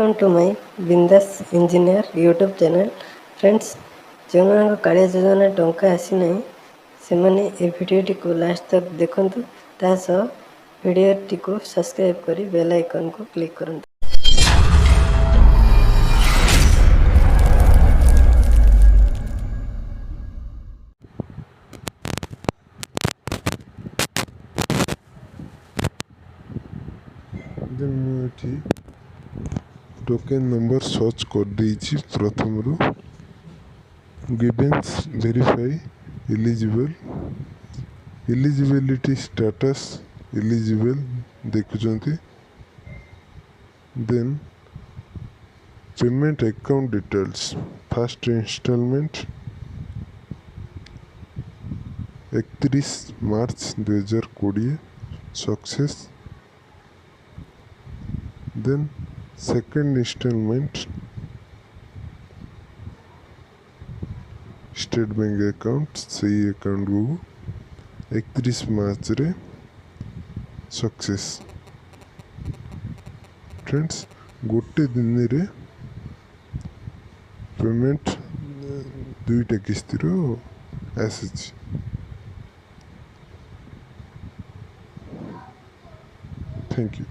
Welcome to my बिंदास engineer YouTube channel friends जो कालिया योजना टंका आसी ना से मैंने ए भिडियोटी को लास्ट तक देखु तासह भिडियोटी को सब्सक्राइब कर बेल आइकन को क्लिक करंतु। टोकन नंबर सर्च कर देइछि प्रथम row grievance verify eligibility status eligible देखुचंती then payment account details first instalment 31 March 2020 success then second instalment state bank account से अकाउंट को 31 मार्च रे सक्सेस फ्रेंड्स गोटे दिन रे पेमेंट दुईटा किस्ती रो आसी। Thank you.